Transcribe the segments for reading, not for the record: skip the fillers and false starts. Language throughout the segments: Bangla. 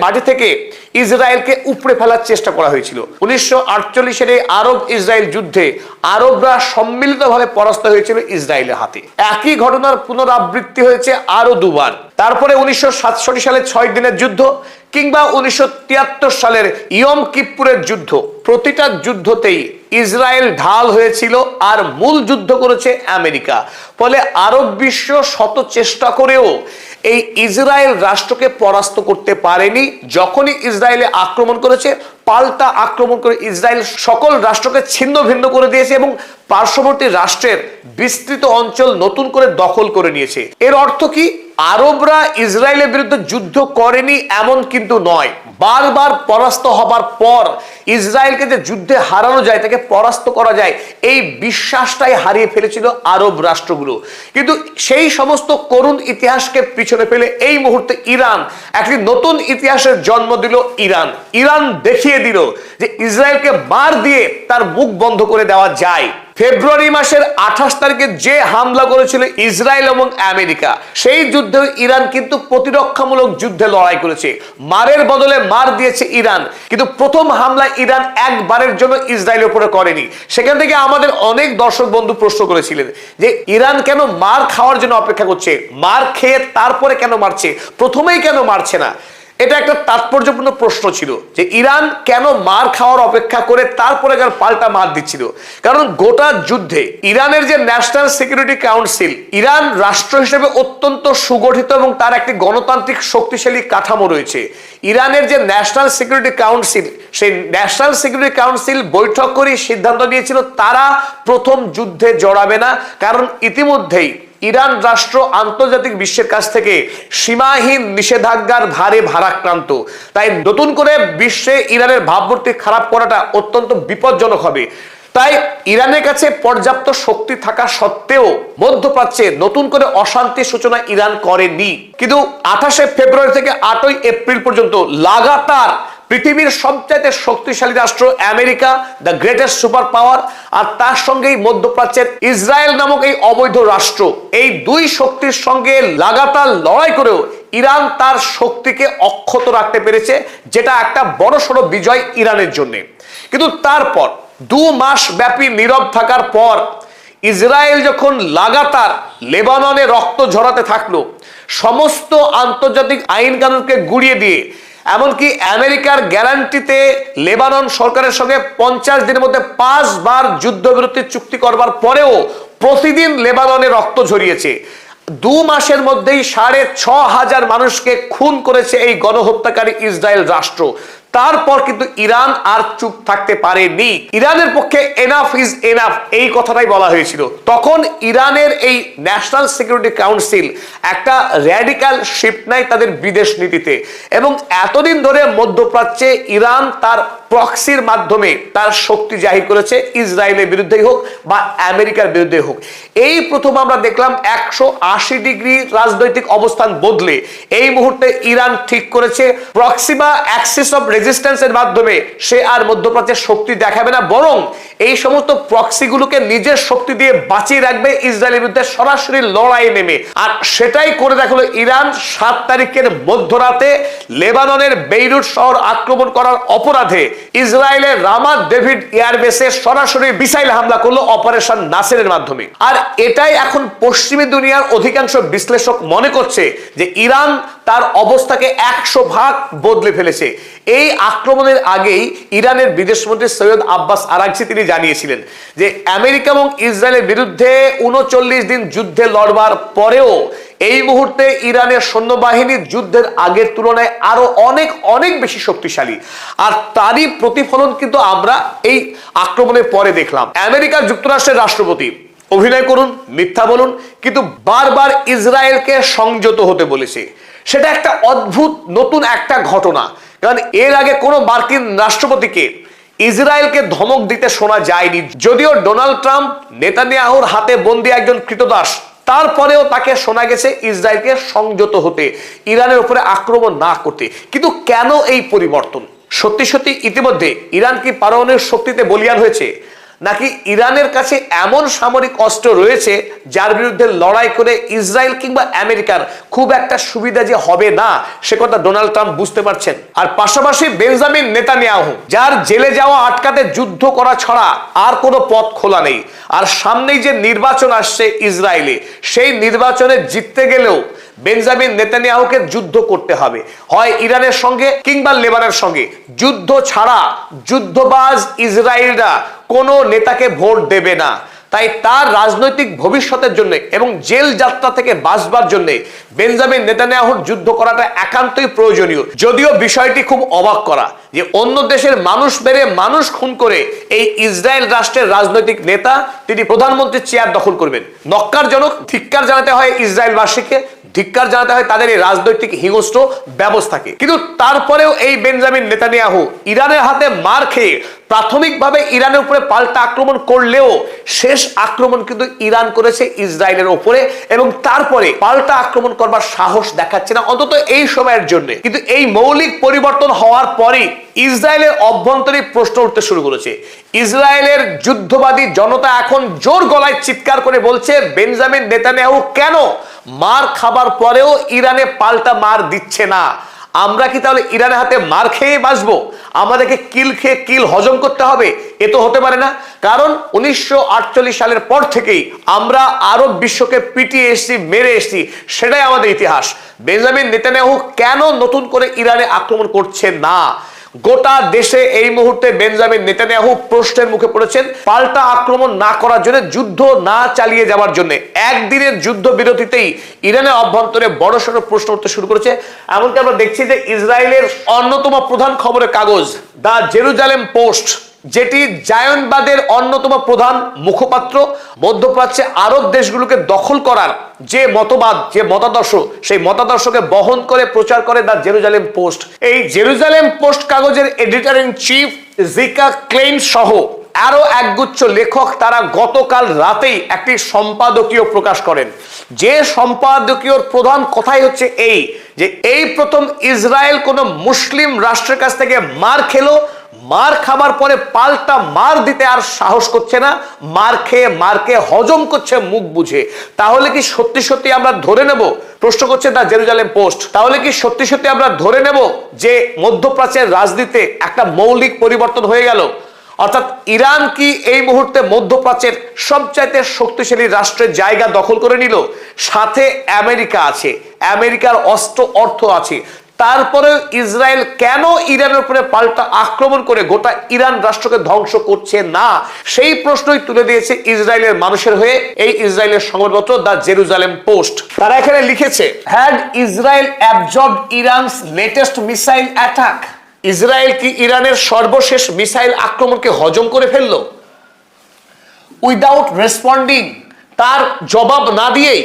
মাটি থেকে ইসরায়েলকে উপড়ে ফেলার চেষ্টা করা হয়েছিল। 1948 এই আরব ইসরায়েল যুদ্ধে আরবরা সম্মিলিতভাবে পরাস্ত হয়েছিল ইসরায়েলের হাতে। একই ঘটনার পুনরাবৃত্তি হয়েছে আরো দুবার। তারপরে 1967 সালে 6 দিনের যুদ্ধ কিংবা 1973 সালের ইয়ম কিপ্পুরের যুদ্ধ, প্রতিটা যুদ্ধতেই ইসরায়েল ঢাল হয়েছিল আর মূল যুদ্ধ করেছে আমেরিকা। ফলে আরব বিশ্ব শত চেষ্টা করেও এই ইসরায়েল রাষ্ট্রকে পরাস্ত করতে পারেনি। যখনই ইসরায়েলে আক্রমণ করেছে, পাল্টা আক্রমণ করে ইসরায়েল সকল রাষ্ট্রকে ছিন্ন ভিন্ন করে দিয়েছে এবং পার্শ্ববর্তী রাষ্ট্রের বিস্তৃত অঞ্চল নতুন করে দখল করে নিয়েছে। এর অর্থ কি? আরবরা ইসরায়েলের বিরুদ্ধে যুদ্ধ করেনি এমন কিন্তু নয়। বারবার পরাস্ত হবার পর ইসরায়েলকে যে যুদ্ধে হারানো যায়, তাকে পরাস্ত করা যায়, এই বিশ্বাসটাই হারিয়ে ফেলেছিল আরব রাষ্ট্রগুলো। কিন্তু সেই সমস্ত করুণ ইতিহাসকে পিছনে ফেলে এই মুহূর্তে ইরান একটি নতুন ইতিহাসের জন্ম দিল। ইরান দেখিয়ে দিল যে ইসরায়েলকে মার দিয়ে তার মুখ বন্ধ করে দেওয়া যায়। ফেব্রুয়ারি মাসের 28 তারিখে যে হামলা করেছিল ইসরায়েল এবং আমেরিকা, সেই যুদ্ধে ইরান কিন্তু প্রতিরক্ষামূলক যুদ্ধে লড়াই করেছে, মারের বদলে মার দিয়েছে ইরান। কিন্তু প্রথম হামলা ইরান একবারের জন্য ইসরায়েলের উপরে করেনি। সেখান থেকে আমাদের অনেক দর্শক বন্ধু প্রশ্ন করেছিলেন যে ইরান কেন মার খাওয়ার জন্য অপেক্ষা করছে, মার খেয়ে তারপরে কেন মারছে, প্রথমেই কেন মারছে না? এটা একটা তাৎপর্যপূর্ণ প্রশ্ন ছিল যে ইরান কেন মার খাওয়ার অপেক্ষা করে তারপরে পাল্টা মার দিচ্ছিল। কারণ গোটা যুদ্ধে ইরানের যে ন্যাশনাল সিকিউরিটি কাউন্সিল, ইরান রাষ্ট্র হিসেবে অত্যন্ত সুগঠিত এবং তার একটি গণতান্ত্রিক শক্তিশালী কাঠামো রয়েছে। ইরানের যে ন্যাশনাল সিকিউরিটি কাউন্সিল, সেই ন্যাশনাল সিকিউরিটি কাউন্সিল বৈঠক করে সিদ্ধান্ত নিয়েছিল তারা প্রথম যুদ্ধে জড়াবে না। কারণ ইতিমধ্যেই ইরান রাষ্ট্র আন্তর্জাতিক বিশ্বের কাছ থেকে সীমাহীন নিষেধাজ্ঞার ভারে ভারাক্রান্ত। তাই নতুন করে বিশ্বে ইরানের ভাবমূর্তি খারাপ করাটা অত্যন্ত বিপজ্জনক হবে। তাই ইরানের কাছে পর্যাপ্ত শক্তি থাকা সত্ত্বেও মধ্যপ্রাচ্যে নতুন করে অশান্তির সূচনা ইরান করেনি। কিন্তু 28 ফেব্রুয়ারি থেকে 8 এপ্রিল পর্যন্ত লাগাতার পৃথিবীর সবচেয়ে শক্তিশালী রাষ্ট্র America, the greatest super power, আর তার সঙ্গেই মধ্যপ্রাচ্যের ইসরায়েল নামক এই অবৈধ রাষ্ট্র, এই দুই শক্তির সঙ্গে লাগাতার লড়াই করেও ইরান তার শক্তিকে অক্ষত রাখতে পেরেছে, যেটা একটা বড়সড় বিজয় ইরানের জন্য। কিন্তু তারপর 2 মাস ব্যাপী নীরব থাকার পর ইসরায়েল যখন লাগাতার লেবাননে রক্ত ঝরাতে থাকলো, সমস্ত আন্তর্জাতিক আইন কানুনকে গুড়িয়ে দিয়ে, এমনকি আমেরিকার গ্যারান্টিতে লেবানন সরকারের সঙ্গে 50 দিনের মধ্যে 5 বার যুদ্ধবিরতি চুক্তি করবার পরেও প্রতিদিন লেবাননে রক্ত ঝরিয়েছে। 2 মাসের মধ্যেই 6,500 মানুষকে খুন করেছে এই গণহত্যাকারী ইসরায়েল রাষ্ট্র। তারপর কিন্তু ইরান আর চুপ থাকতে পারেনি। ইরানের পক্ষে এনাফ ইজ এনাফ এই কথাটাই বলা হয়েছিল। তখন ইরানের এই ন্যাশনাল সিকিউরিটি কাউন্সিল একটা র্যাডিক্যাল শিফট নেয় তাদের বিদেশ নীতিতে, এবং এতদিন ধরে মধ্যপ্রাচ্যে ইরান তার প্রক্সির মাধ্যমে তার শক্তি জাহির করেছে, ইসরায়েলের বিরুদ্ধেই হোক বা আমেরিকার বিরুদ্ধে হোক। এই প্রথম আমরা দেখলাম 180 ডিগ্রি রাজনৈতিক অবস্থান বদলে এই মুহূর্তে ইরান ঠিক করেছে প্রক্সি বা অ্যাক্সিস অফ রেজিস্ট্যান্সের মাধ্যমে সে আর মধ্যপ্রাচ্যের শক্তি দেখাবে না, বরং এই সমস্ত প্রক্সিগুলোকে নিজের শক্তি দিয়ে বাঁচিয়ে রাখবে ইসরায়েলের বিরুদ্ধে সরাসরি লড়াইয়ে নেমে। আর সেটাই করে দেখালো ইরান। 7 তারিখের মধ্যরাতে লেবাননের বেইরুট শহর আক্রমণ করার অপরাধে ইসরায়েলের রামাত ডেভিড এয়ারবেসে সরাসরি মিসাইল হামলা করলো অপারেশন নাসিরের মাধ্যমে। আর এটাই এখন পশ্চিমী দুনিয়ার অধিকাংশ বিশ্লেষক মনে করছে যে ইরান তার অবস্থাকে 100 ভাগ বদলে ফেলেছে। এই আক্রমণের আগেই ইরানের বিদেশমন্ত্রী সৈয়দ আব্বাস আরাগচি তিনি জানিয়েছিলেন যে আমেরিকা এবং ইসরায়েলের বিরুদ্ধে 39 দিন যুদ্ধে লড়বার পরেও এই মুহূর্তে ইরানের সৈন্যবাহিনী যুদ্ধের আগের তুলনায় আরো অনেক অনেক বেশি শক্তিশালী। আর তারই প্রতিফলন কিন্তু আমরা এই আক্রমণের পরে দেখলাম। আমেরিকা যুক্তরাষ্ট্রের রাষ্ট্রপতি অভিনয় করুন, মিথ্যা বলুন, কিন্তু বারবার ইসরায়েলকে সংযত হতে বলেছে। সেটা একটা অদ্ভুত নতুন একটা ঘটনা, কারণ এর আগে কোনো মার্কিন রাষ্ট্রপতিকে ইসরায়েলকে ধমক দিতে শোনা যায়নি। যদিও ডোনাল্ড ট্রাম্প নেতানিয়াহুর হাতে বন্দী একজন ক্রীতদাস, তারপরেও তাকে শোনা গেছে ইসরায়েলকে সংযত হতে, ইরানের উপরে আক্রমণ না করতে। কিন্তু কেন এই পরিবর্তন? সত্যি সত্যি ইতিমধ্যে ইরান কি পারমাণবিক শক্তিতে বলিয়ান হয়েছে? নাকি ইরানের কাছে এমন সামরিক অস্ত্র রয়েছে যার বিরুদ্ধে লড়াই করে ইসরায়েল কিংবা আমেরিকার খুব একটা সুবিধা যে হবে না সে কথা ডোনাল্ড ট্রাম্প বুঝতে পারছেন। আর পাশাপাশি বেঞ্জামিন নেতানিয়াহু, যার জেলে যাওয়া আটকাতে যুদ্ধ করা ছাড়া আর কোনো পথ খোলা নেই, আর সামনেই যে নির্বাচন আসছে ইসরায়েলে, সেই নির্বাচনে জিততে গেলেও বেঞ্জামিন নেতানিয়াহুকে যুদ্ধ করতে হবে, হয় ইরানের সঙ্গে কিংবা লেবাননের সঙ্গে। যুদ্ধ ছাড়া যুদ্ধবাজ ইসরায়েলরা কোনো নেতাকে ভোট দেবে না। তাই তার রাজনৈতিক ভবিষ্যতের জন্য এবং জেল যাত্রা থেকে বাঁচবার জন্য বেঞ্জামিন নেতানিয়াহুর যুদ্ধ করাটা একান্তই প্রয়োজনীয়। যদিও বিষয়টি খুব অবাক করা যে অন্য দেশের মানুষ মেরে মানুষ খুন করে এই ইসরায়েল রাষ্ট্রের রাজনৈতিক নেতা তিনি প্রধানমন্ত্রীর চেয়ার দখল করবেন। নক্কারজনক। ধিক্কার জানাতে হয় ইসরায়েলবাসীকে, ধিক্কার জানাতে হয় তাদের এই রাজনৈতিক হিংস্র ব্যবস্থাকে। কিন্তু তারপরেও এই বেঞ্জামিন নেতানিয়াহু ইরানের হাতে মার খেয়ে প্রাথমিকভাবে ইরানের উপরে পাল্টা আক্রমণ করলেও শেষ আক্রমণ কিন্তু ইরান করেছে ইসরায়েলের উপরে, এবং তারপরে পাল্টা আক্রমণ করবার সাহস দেখাচ্ছে না, অন্তত এই সময়ের জন্য। কিন্তু এই মৌলিক পরিবর্তন হওয়ার পরই ইসরায়েলের অভ্যন্তরীণ প্রশ্ন উঠতে শুরু করেছে। ইসরায়েলের যুদ্ধবাদী জনতা এখন জোর গলায় চিৎকার করে বলছে, বেঞ্জামিন নেতানিয়াহু কেন মার খাবার পরেও ইরানে পাল্টা মার দিচ্ছে না? আমরা কি তাহলে ইরানের হাতে মার খেয়ে বাঁচবো? আমাদেরকে কিল খেয়ে কিল হজম করতে হবে? এ তো হতে পারে না। কারণ 1948 সালের পর থেকেই আমরা আরব বিশ্বকে পিটিয়ে এসেছি, মেরে এসেছি, সেটাই আমাদের ইতিহাস। বেঞ্জামিন নেতানিয়াহু কেন নতুন করে ইরানে আক্রমণ করছে না? গোটা দেশে এই মুহূর্তে বেঞ্জামিন নেতানিয়াহু প্রশ্নের মুখে পড়েছেন, পাল্টা আক্রমণ না করার জন্য, যুদ্ধ না চালিয়ে যাওয়ার জন্য। একদিনের যুদ্ধ বিরতিতেই ইরানের অভ্যন্তরে বড়সড় প্রশ্ন উঠতে শুরু করেছে। এমনকি আমরা দেখছি যে ইসরায়েলের অন্যতম প্রধান খবরের কাগজ দ্য জেরুজালেম পোস্ট, যেটি জায়নবাদের অন্যতম প্রধান মুখপাত্র, মধ্যপ্রাচ্যে আরব দেশগুলোকে দখল করার যে মতবাদ, যে মতাদর্শ, সেই মতাদর্শকে বহন করে প্রচার করে দ্য জেরুজালেম পোস্ট। এই জেরুজালেম পোস্ট কাগজের editor in chief Zika Klein সহ আরো একগুচ্ছ লেখক তারা গতকাল রাতেই একটি সম্পাদকীয় প্রকাশ করেন। যে সম্পাদকীয়র প্রধান কথাই হচ্ছে এই যে এই প্রথম ইসরায়েল কোনো মুসলিম রাষ্ট্রের কাছ থেকে মার খেলো, মার খাবার পরে পাল্টা মার দিতে আর সাহস করছে না, মারকে হজম করছে মুখ বুঝে। তাহলে কি সত্যি সত্যি আমরা ধরে নেব, প্রশ্ন করছে দ্য জেরুজালেম পোস্ট, তাহলে কি সত্যি সত্যি আমরা ধরে নেব যে মধ্যপ্রাচ্যের রাজনীতিতে একটা মৌলিক পরিবর্তন হয়ে গেল? অর্থাৎ ইরান কি এই মুহূর্তে মধ্যপ্রাচ্যের সবচাইতে শক্তিশালী রাষ্ট্রের জায়গা দখল করে নিল? সাথে আমেরিকা আছে, আমেরিকার অস্ত্র অর্থ আছে। তারপরে ইসরায়েল কেন ইরানের উপরে পাল্টা আক্রমণ করে গোটা ইরান রাষ্ট্রকে ধ্বংস করছে না? সেই প্রশ্নই তুলে দিয়েছে ইসরায়েলের মানুষের হয়ে এই ইসরায়েলের সংবাদপত্র দ্য জেরুজালেম পোস্ট। তারা এখানে লিখেছে, had Israel absorbed ইরানস latest missile attack? Israel কি ইরানের সর্বশেষ মিসাইল আক্রমণকে হজম করে ফেলল? উইদাউট রেসপন্ডিং, তার জবাব না দিয়েই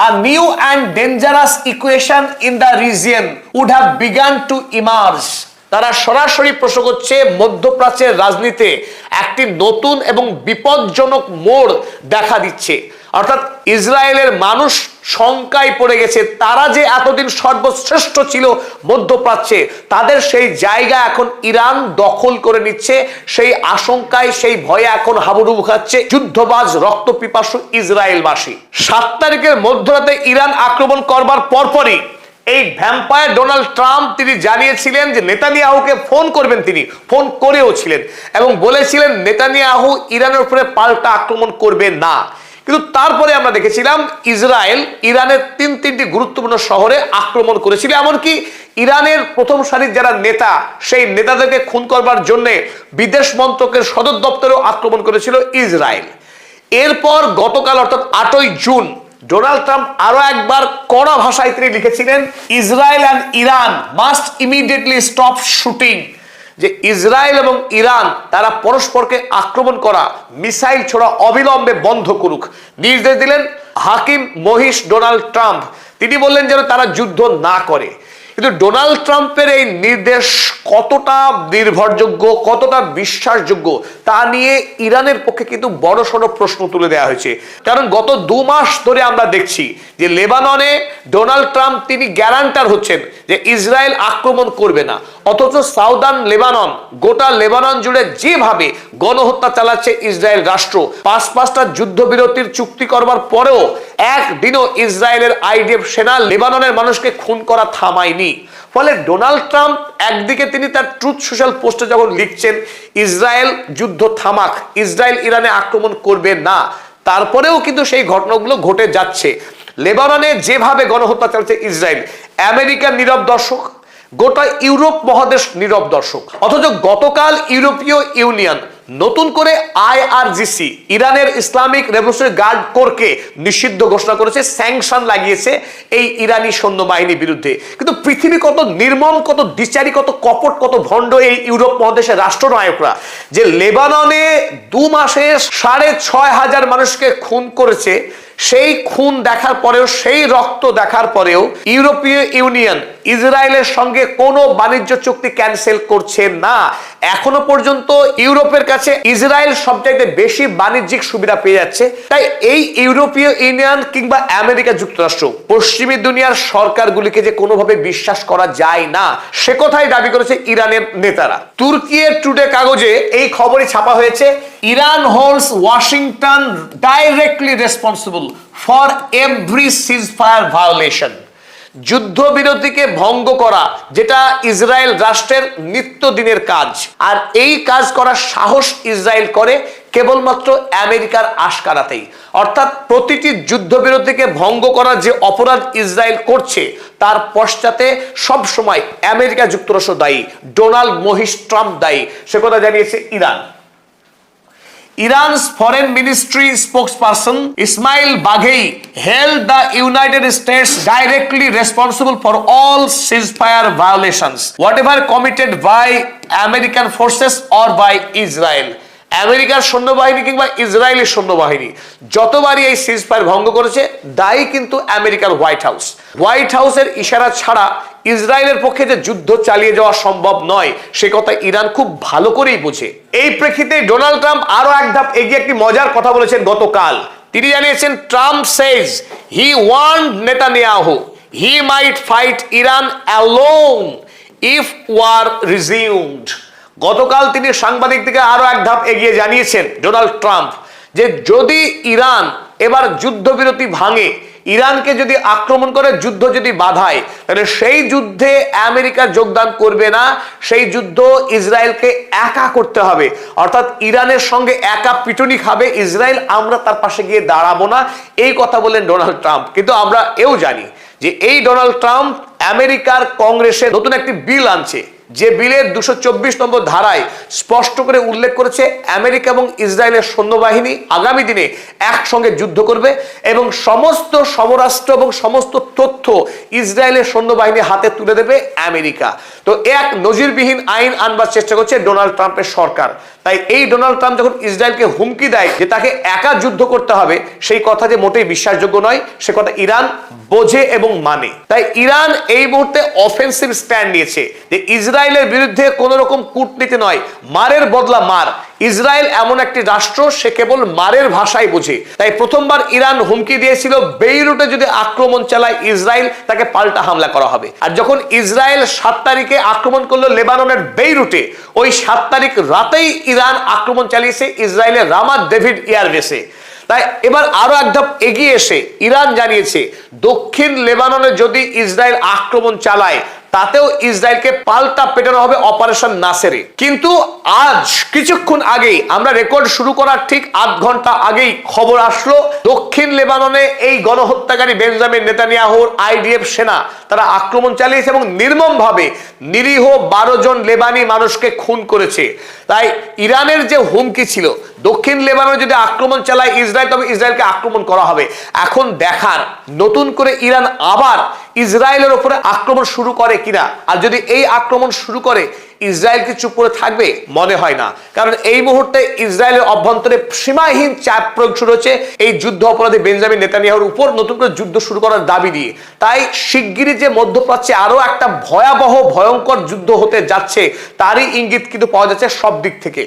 a new and dangerous equation in the region would have begun to emerge. তারা সরাসরি প্রশ্ন করছে, মধ্যপ্রাচ্যের রাজনীতিতে একটি নতুন এবং বিপজ্জনক মোড় দেখা দিচ্ছে। অর্থাৎ ইসরায়েলের মানুষ শঙ্কায় পড়ে গেছে, তারা যে এতদিন সর্বশ্রেষ্ঠ ছিল মধ্যপ্রাচ্যে, তাদের সেই জায়গা এখন ইরান দখল করে নিচ্ছে। সেই আশঙ্কায়, সেই ভয়ে এখন হাবুডুবু খাচ্ছে যুদ্ধবাজ রক্তপিপাসু ইসরায়েলবাসী। 7 তারিখের মধ্যরাতে ইরান আক্রমণ করবার পরপরই এই ভ্যাম্পায়ার ডোনাল্ড ট্রাম্প তিনি জানিয়েছিলেন যে নেতানিয়াহুকে ফোন করবেন, তিনি ফোন করেও ছিলেন এবং বলেছিলেন নেতানিয়াহু ইরানের উপরে পাল্টা আক্রমণ করবে না। কিন্তু তারপরে আমরা দেখেছিলাম ইসরায়েল ইরানের তিনটি গুরুত্বপূর্ণ শহরে আক্রমণ করেছিল। এমনকি ইরানের প্রথম সারির যারা নেতা, সেই নেতাদেরকে খুন করবার জন্য বিদেশ মন্ত্রকের সদর দপ্তরেও আক্রমণ করেছিল ইসরায়েল। এরপর গতকাল অর্থাৎ 8ই জুন ডোনাল্ড ট্রাম্প আরো একবার কড়া ভাষায় তিনি লিখেছিলেন, Israel and Iran must immediately stop shooting. যে ইসরায়েল এবং ইরান তারা পরস্পরকে আক্রমণ করা, মিসাইল ছোড়া অবিলম্বে বন্ধ করুক নির্দেশ দিলেন হাকিম মহিষ ডোনাল্ড ট্রাম্প। তিনি বললেন যেন তারা যুদ্ধ না করে। কিন্তু ডোনাল্ড ট্রাম্পের এই নির্দেশ কতটা নির্ভরযোগ্য, কতটা বিশ্বাসযোগ্য তা নিয়ে ইরানের পক্ষে কিন্তু বড়সড় প্রশ্ন তুলে দেওয়া হয়েছে। কারণ গত 2 মাস ধরে আমরা দেখছি যে লেবাননে ডোনাল্ড ট্রাম্প তিনি গ্যারান্টার হচ্ছেন যে ইসরায়েল আক্রমণ করবে না, অথচ সাউদার্ন লেবানন, গোটা লেবানন জুড়ে যেভাবে গণহত্যা চালাচ্ছে ইসরায়েল রাষ্ট্র, 5টা যুদ্ধবিরতির চুক্তি করবার পরেও একদিনও ইসরায়েলের আইডিএফ সেনা লেবাননের মানুষকে খুন করা থামায়নি। ফলে ডোনাল্ড ট্রাম্প একদিকে তিনি তার ট্রুথ সোশ্যাল পোস্টে যখন লিখছেন ইসরায়েল যুদ্ধ থামাক, ইসরায়েল ইরানে আক্রমণ করবে না, তারপরেও কিন্তু সেই ঘটনাগুলো ঘটে যাচ্ছে। লেবাননে যেভাবে গণহত্যা চালাচ্ছে ইসরায়েল, আমেরিকার নীরব দর্শক, গোটা ইউরোপ মহাদেশ নীরব দর্শক। অথচ গতকাল ইউরোপীয় ইউনিয়ন নতুন করে IRGC ইরানের ইসলামিক রেভলিউশনারি গার্ড কোরকে নিষিদ্ধ ঘোষণা করেছে, স্যাংশন লাগিয়েছে এই ইরানি সৈন্যবাহিনীর বিরুদ্ধে। কিন্তু পৃথিবী কত নির্মম, কত দ্বিচারী, কত কপট, কত ভণ্ড এই ইউরোপ মহাদেশের রাষ্ট্রনায়করা যে লেবাননে 2 মাসে 6,500 মানুষকে খুন করেছে। সেই খুন দেখার পরেও, সেই রক্ত দেখার পরেও ইউরোপীয় ইউনিয়ন ইসরায়েলের সঙ্গে কোনো বাণিজ্য চুক্তি ক্যান্সেল করছে না। এখনো পর্যন্ত ইউরোপের কাছে ইসরায়েল সবচাইতে বেশি বাণিজ্যিক সুবিধা পেয়ে যাচ্ছে। তাই এই ইউরোপীয় ইউনিয়ন কিংবা আমেরিকা যুক্তরাষ্ট্র, পশ্চিমী দুনিয়ার সরকারগুলিকে যে কোনোভাবে বিশ্বাস করা যায় না, সে কথাই দাবি করেছে ইরানের নেতারা। তুর্কির টুডে কাগজে এই খবরই ছাপা হয়েছে, Iran holds Washington directly responsible for every ceasefire violation. যুদ্ধবিরতিকে ভঙ্গ করা যেটা ইসরায়েল রাষ্ট্রের নিত্যদিনের কাজ, আর এই কাজ করার সাহস ইসরায়েল করে কেবলমাত্র আমেরিকার আশকারাতেই। অর্থাৎ প্রতিটি যুদ্ধবিরতিকে ভঙ্গ করার যে অপরাধ ইসরায়েল করছে তার পশ্চাতে সবসময় আমেরিকা যুক্তরাষ্ট্র দায়ী, ডোনাল্ড মহিষ ট্রাম্প দায়ী, সে কথা জানিয়েছে Iran. Iran's foreign ministry spokesperson Ismail Baghei held the United States directly responsible for all ceasefire violations, whatever committed by American forces or by Israel. আমেরিকার সৈন্যবাহিনী কিংবা ইসরায়েলের সৈন্যবাহিনী যতবারই এই সিজফায়ার ভঙ্গ করেছে দায়ী কিন্তু আমেরিকার হোয়াইট হাউস। হোয়াইট হাউসের ইশারা ছাড়া ইসরায়েলের পক্ষে যে যুদ্ধ চালিয়ে যাওয়া সম্ভব নয় সে কথা ইরান খুব ভালো করেই বোঝে। এই প্রেক্ষিতে ডোনাল্ড ট্রাম্প আরো এক ধাপ এগিয়ে একটি মজার কথা বলেছেন গতকাল। তিনি জানিয়েছেন, Trump says he want Netanyahu he might fight Iran alone if war resumed. গতকাল তিনি সাংবাদিকদেরকে আরো এক ধাপ এগিয়ে জানিয়েছেন ডোনাল্ড ট্রাম্প যে যদি ইরান এবার যুদ্ধবিরতি ভাঙে, ইরানকে যদি আক্রমণ করে, যুদ্ধ যদি বাধায়, তাহলে সেই যুদ্ধে আমেরিকা যোগদান করবে না, সেই যুদ্ধ ইসরায়েলকে একা করতে হবে। অর্থাৎ ইরানের সঙ্গে একা পিটুনি খাবে ইসরায়েল, আমরা তার পাশে গিয়ে দাঁড়াবো না, এই কথা বললেন ডোনাল্ড ট্রাম্প। কিন্তু আমরা এও জানি যে এই ডোনাল্ড ট্রাম্প আমেরিকার কংগ্রেসে নতুন একটি বিল আনছে, যে বিলের 224 নম্বর ধারায় স্পষ্ট করে উল্লেখ করেছে আমেরিকা এবং ইসরায়েলের সৈন্যবাহিনী আগামী দিনে একসঙ্গে যুদ্ধ করবে এবং সমস্ত সমরাস্ত্র এবং সমস্ত তথ্য ইসরায়েলের সৈন্যবাহিনীর হাতে তুলে দেবে আমেরিকা। তো এক নজিরবিহীন আইন আনবার চেষ্টা করছে ডোনাল্ড ট্রাম্পের সরকার। তাই এই ডোনাল্ড ট্রাম্প যখন ইসরায়েলকে হুমকি দেয় যে তাকে একা যুদ্ধ করতে হবে, সেই কথা যে মোটেই বিশ্বাসযোগ্য নয় সে কথা ইরান বোঝে এবং মানে। তাই ইরান এই মুহূর্তে অফেন্সিভ স্ট্যান্ড নিয়েছে যে ইসরায়েলের বিরুদ্ধে কোন রকম কূটনীতি নয়, মারের বদলা মার। ইসরায়েল এমন একটি রাষ্ট্র, সে কেবল মারের ভাষাই বোঝে। তাই প্রথমবার ইরান হুমকি দিয়েছিল বেইরুটে যদি আক্রমণ চালায় ইসরায়েল, তাকে পাল্টা হামলা করা হবে। আর যখন ইসরায়েল 7 তারিখে আক্রমণ করলো লেবাননের বেইরুটে, ওই 7 তারিখ রাতেই ইরান আক্রমণ চালিয়েছে ইসরায়েলের রামাত ডেভিড এয়ারবেসে। তাই এবার আরো এক ধাপ এগিয়ে এসে ইরান জানিয়েছে দক্ষিণ লেবাননে যদি ইসরায়েল আক্রমণ চালায় তাতেও ইসরায়েলকে পাল্টা পেটানো হবে অপারেশন নাসেরে। কিন্তু আজ কিছুক্ষণ আগেই, আমরা রেকর্ড শুরু করার ঠিক আধ ঘন্টা আগেই খবর আসলো দক্ষিণ লেবাননে এই গণহত্যাকারী বেঞ্জামিন নেতানিয়াহুর আইডিএফ সেনা তারা আক্রমণ চালিয়েছে এবং নির্মমভাবে নিরীহ 12 জন লেবানি মানুষকে খুন করেছে। তাই ইরানের যে হুমকি ছিল দক্ষিণ লেবাননে যদি আক্রমণ চালায় ইসরায়েল, তবে ইসরায়েলকে আক্রমণ করা হবে। এখন দেখার নতুন করে ইরান আবার ইসরায়েলের উপরে আক্রমণ শুরু করে কিনা। আর যদি এই আক্রমণ শুরু করে, ইসরায়েল কি চুপ করে থাকবে? মনে হয় না। কারণ এই মুহূর্তে ইসরায়েলের অভ্যন্তরে সীমাহীন চাপ প্রয়োগ শুরু হচ্ছে এই যুদ্ধ অপরাধী বেঞ্জামিন নেতানিয়াহুর উপর নতুন করে যুদ্ধ শুরু করার দাবি দিয়ে। তাই শিগগিরই যে মধ্যপ্রাচ্যে আরো একটা ভয়াবহ ভয়ঙ্কর যুদ্ধ হতে যাচ্ছে, তারই ইঙ্গিত কিন্তু পাওয়া যাচ্ছে সব দিক থেকে।